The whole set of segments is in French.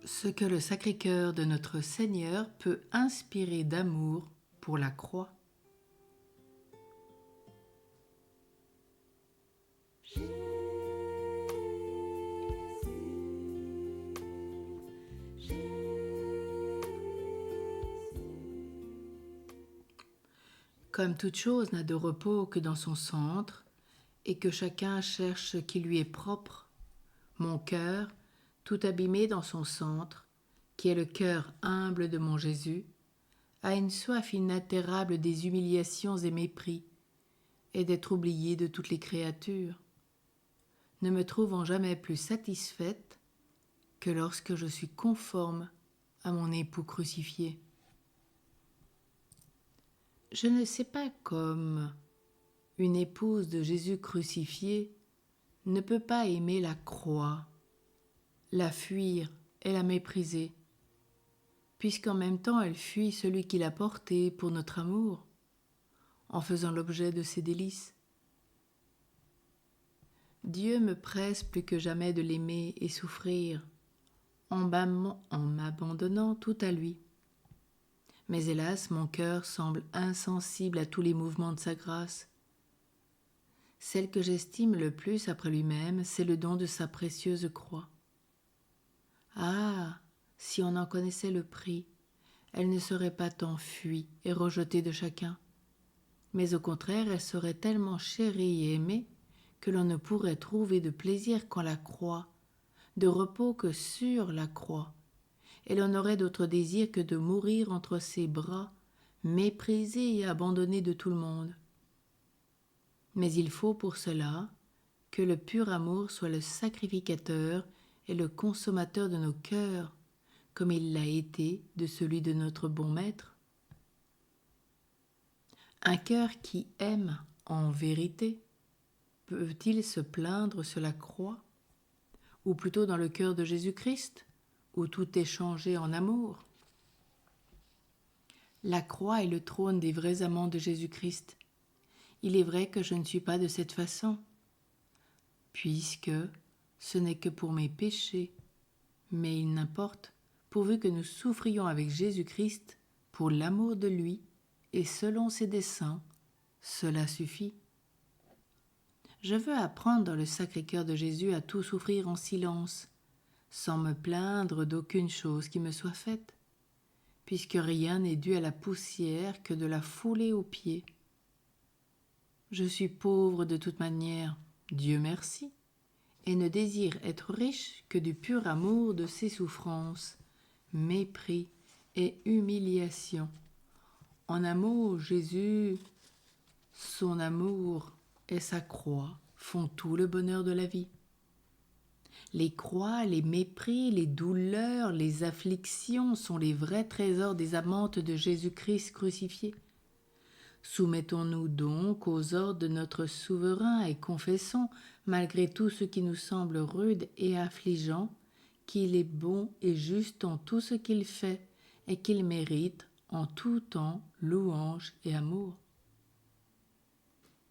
Ce que le Sacré-Cœur de notre Seigneur peut inspirer d'amour pour la croix. Comme toute chose n'a de repos que dans son centre, et que chacun cherche ce qui lui est propre, mon cœur, tout abîmé dans son centre, qui est le cœur humble de mon Jésus, a une soif inaltérable des humiliations et mépris, et d'être oublié de toutes les créatures, ne me trouvant jamais plus satisfaite que lorsque je suis conforme à mon époux crucifié. Je ne sais pas comme une épouse de Jésus crucifié ne peut pas aimer la croix, la fuir et la mépriser, puisqu'en même temps elle fuit celui qui l'a portée pour notre amour, en faisant l'objet de ses délices. Dieu me presse plus que jamais de l'aimer et souffrir, en m'abandonnant tout à lui. Mais hélas, mon cœur semble insensible à tous les mouvements de sa grâce. Celle que j'estime le plus après lui-même, c'est le don de sa précieuse croix. Ah, si on en connaissait le prix, elle ne serait pas tant fuie et rejetée de chacun, mais au contraire, elle serait tellement chérie et aimée que l'on ne pourrait trouver de plaisir qu'en la croix, de repos que sur la croix, et l'on n'aurait d'autre désir que de mourir entre ses bras, méprisé et abandonné de tout le monde. Mais il faut pour cela que le pur amour soit le sacrificateur et le consommateur de nos cœurs, comme il l'a été de celui de notre bon Maître. Un cœur qui aime en vérité, peut-il se plaindre sur la croix, ou plutôt dans le cœur de Jésus-Christ, où tout est changé en amour? La croix est le trône des vrais amants de Jésus-Christ. Il est vrai que je ne suis pas de cette façon, puisque ce n'est que pour mes péchés, mais il n'importe, pourvu que nous souffrions avec Jésus-Christ pour l'amour de lui et selon ses desseins, cela suffit. Je veux apprendre dans le Sacré-Cœur de Jésus à tout souffrir en silence, sans me plaindre d'aucune chose qui me soit faite, puisque rien n'est dû à la poussière que de la fouler aux pieds. Je suis pauvre de toute manière, Dieu merci, et ne désire être riche que du pur amour de ses souffrances, mépris et humiliation. En un mot, Jésus, son amour et sa croix font tout le bonheur de la vie. Les croix, les mépris, les douleurs, les afflictions sont les vrais trésors des amantes de Jésus-Christ crucifié. Soumettons-nous donc aux ordres de notre souverain et confessons, malgré tout ce qui nous semble rude et affligeant, qu'il est bon et juste en tout ce qu'il fait et qu'il mérite en tout temps louange et amour.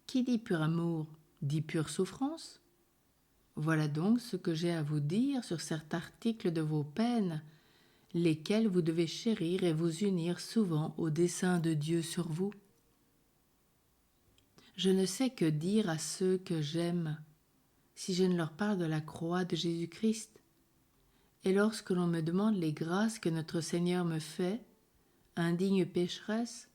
Qui dit pur amour dit pure souffrance. Voilà donc ce que j'ai à vous dire sur cet article de vos peines, lesquelles vous devez chérir et vous unir souvent au dessein de Dieu sur vous. Je ne sais que dire à ceux que j'aime si je ne leur parle de la croix de Jésus-Christ. Et lorsque l'on me demande les grâces que notre Seigneur me fait, indigne pécheresse,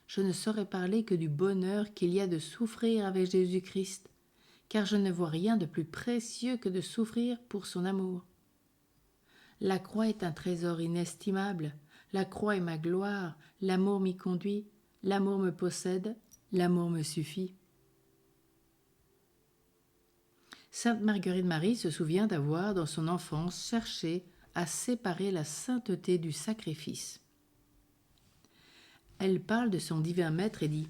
je ne saurais parler que du bonheur qu'il y a de souffrir avec Jésus-Christ, car je ne vois rien de plus précieux que de souffrir pour son amour. La croix est un trésor inestimable, la croix est ma gloire, l'amour m'y conduit, l'amour me possède, l'amour me suffit. Sainte Marguerite Marie se souvient d'avoir, dans son enfance, cherché à séparer la sainteté du sacrifice. Elle parle de son divin maître et dit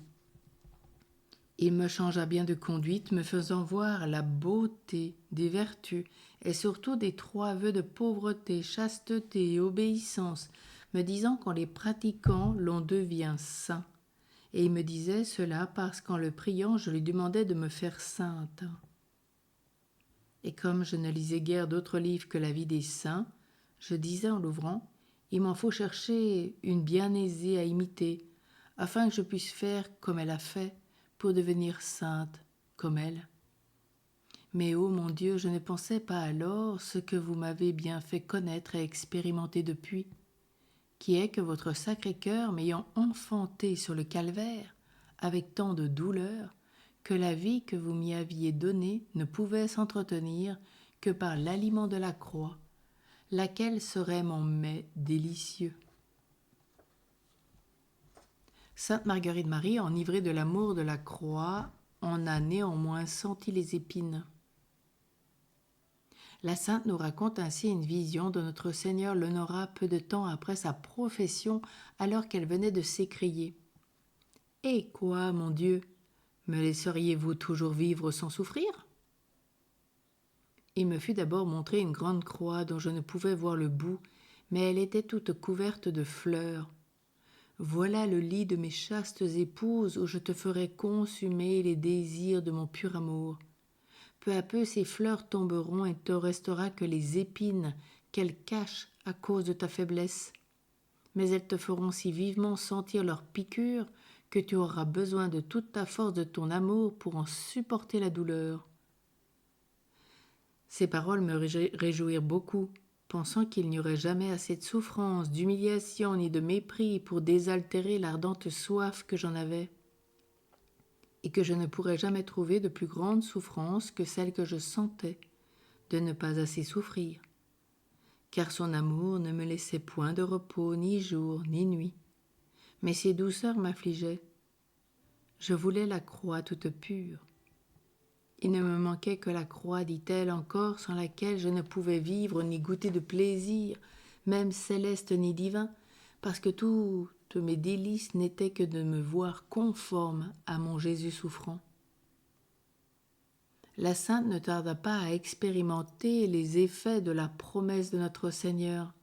« Il me changea bien de conduite, me faisant voir la beauté des vertus et surtout des 3 vœux de pauvreté, chasteté et obéissance, me disant qu'en les pratiquant, l'on devient saint. Et il me disait cela parce qu'en le priant, je lui demandais de me faire sainte. Et comme je ne lisais guère d'autres livres que la vie des saints, Je disais en l'ouvrant, il m'en faut chercher une bien aisée à imiter, afin que je puisse faire comme elle a fait, pour devenir sainte comme elle. Mais ô mon Dieu, je ne pensais pas alors ce que vous m'avez bien fait connaître et expérimenter depuis, qui est que votre Sacré-Cœur m'ayant enfanté sur le calvaire, avec tant de douleur, que la vie que vous m'y aviez donnée ne pouvait s'entretenir que par l'aliment de la croix, laquelle serait mon mets délicieux. Sainte Marguerite Marie, enivrée de l'amour de la croix, en a néanmoins senti les épines. La sainte nous raconte ainsi une vision dont notre Seigneur l'honora peu de temps après sa profession, alors qu'elle venait de s'écrier « Eh quoi, mon Dieu, me laisseriez-vous toujours vivre sans souffrir ?» Il me fut d'abord montré une grande croix dont je ne pouvais voir le bout, mais elle était toute couverte de fleurs. « Voilà le lit de mes chastes épouses où je te ferai consumer les désirs de mon pur amour. » Peu à peu, ces fleurs tomberont et te restera que les épines qu'elles cachent à cause de ta faiblesse. Mais elles te feront si vivement sentir leur piqûre que tu auras besoin de toute ta force de ton amour pour en supporter la douleur. Ces paroles me réjouirent beaucoup, pensant qu'il n'y aurait jamais assez de souffrance, d'humiliation ni de mépris pour désaltérer l'ardente soif que j'en avais, et que je ne pourrais jamais trouver de plus grande souffrance que celle que je sentais de ne pas assez souffrir, car son amour ne me laissait point de repos ni jour ni nuit, mais ses douceurs m'affligeaient. Je voulais la croix toute pure. Il ne me manquait que la croix, dit-elle encore, sans laquelle je ne pouvais vivre ni goûter de plaisir, même céleste ni divin, parce que toutes mes délices n'étaient que de me voir conforme à mon Jésus souffrant. La sainte ne tarda pas à expérimenter les effets de la promesse de notre Seigneur.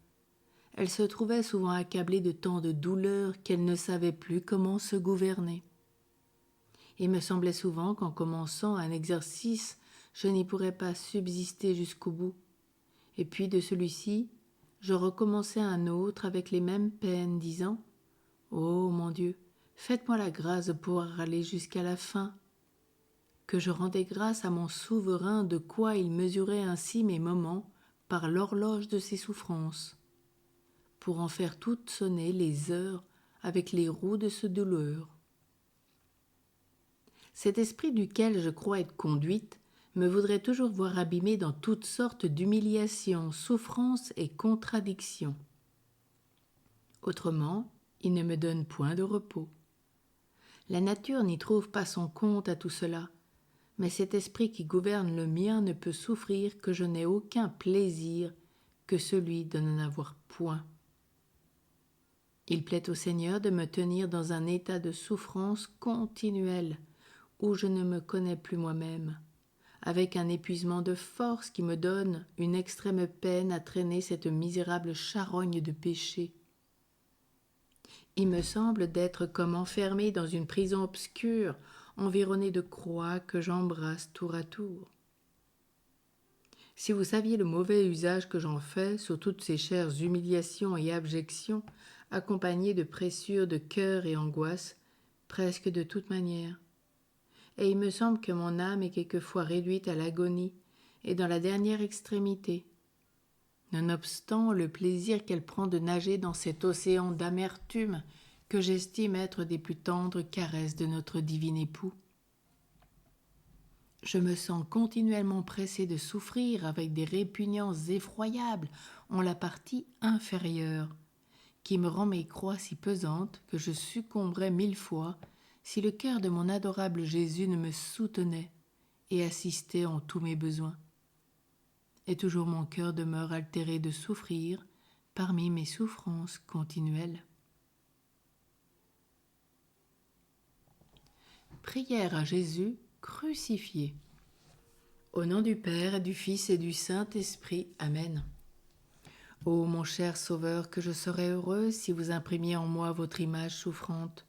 Elle se trouvait souvent accablée de tant de douleurs qu'elle ne savait plus comment se gouverner. Il me semblait souvent qu'en commençant un exercice, je n'y pourrais pas subsister jusqu'au bout. Et puis de celui-ci, je recommençais un autre avec les mêmes peines, disant « Oh mon Dieu, faites-moi la grâce de pouvoir aller jusqu'à la fin. » Que je rendais grâce à mon souverain de quoi il mesurait ainsi mes moments par l'horloge de ses souffrances, pour en faire toutes sonner les heures avec les roues de ce douleur. Cet esprit duquel je crois être conduite me voudrait toujours voir abîmée dans toutes sortes d'humiliations, souffrances et contradictions. Autrement, il ne me donne point de repos. La nature n'y trouve pas son compte à tout cela, mais cet esprit qui gouverne le mien ne peut souffrir que je n'ai aucun plaisir que celui de n'en avoir point. Il plaît au Seigneur de me tenir dans un état de souffrance continuelle, où je ne me connais plus moi-même, avec un épuisement de force qui me donne une extrême peine à traîner cette misérable charogne de péché. Il me semble d'être comme enfermé dans une prison obscure, environné de croix que j'embrasse tour à tour. Si vous saviez le mauvais usage que j'en fais sur toutes ces chères humiliations et abjections, accompagnées de pressures de cœur et angoisses, presque de toute manière. Et il me semble que mon âme est quelquefois réduite à l'agonie et dans la dernière extrémité. Nonobstant le plaisir qu'elle prend de nager dans cet océan d'amertume que j'estime être des plus tendres caresses de notre divin époux. Je me sens continuellement pressée de souffrir avec des répugnances effroyables en la partie inférieure, qui me rend mes croix si pesantes que je succomberais 1000 fois si le cœur de mon adorable Jésus ne me soutenait et assistait en tous mes besoins. Et toujours mon cœur demeure altéré de souffrir parmi mes souffrances continuelles. Prière à Jésus crucifié. Au nom du Père, et du Fils et du Saint-Esprit. Amen. Ô mon cher Sauveur, que je serais heureuse si vous imprimiez en moi votre image souffrante.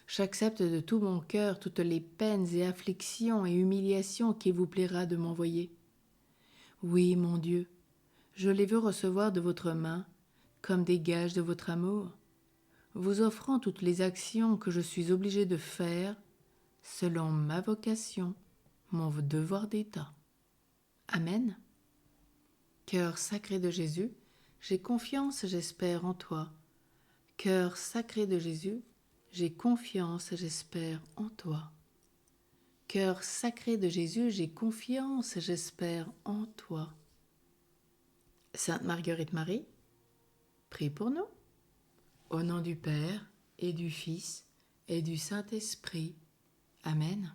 J'accepte de tout mon cœur toutes les peines et afflictions et humiliations qu'il vous plaira de m'envoyer. Oui, mon Dieu, je les veux recevoir de votre main comme des gages de votre amour, vous offrant toutes les actions que je suis obligé de faire selon ma vocation, mon devoir d'État. Amen. Cœur sacré de Jésus, j'ai confiance, j'espère en toi. Cœur sacré de Jésus, j'ai confiance, j'espère en toi. Cœur sacré de Jésus, j'ai confiance, j'espère en toi. Sainte Marguerite Marie, prie pour nous. Au nom du Père, et du Fils, et du Saint-Esprit. Amen.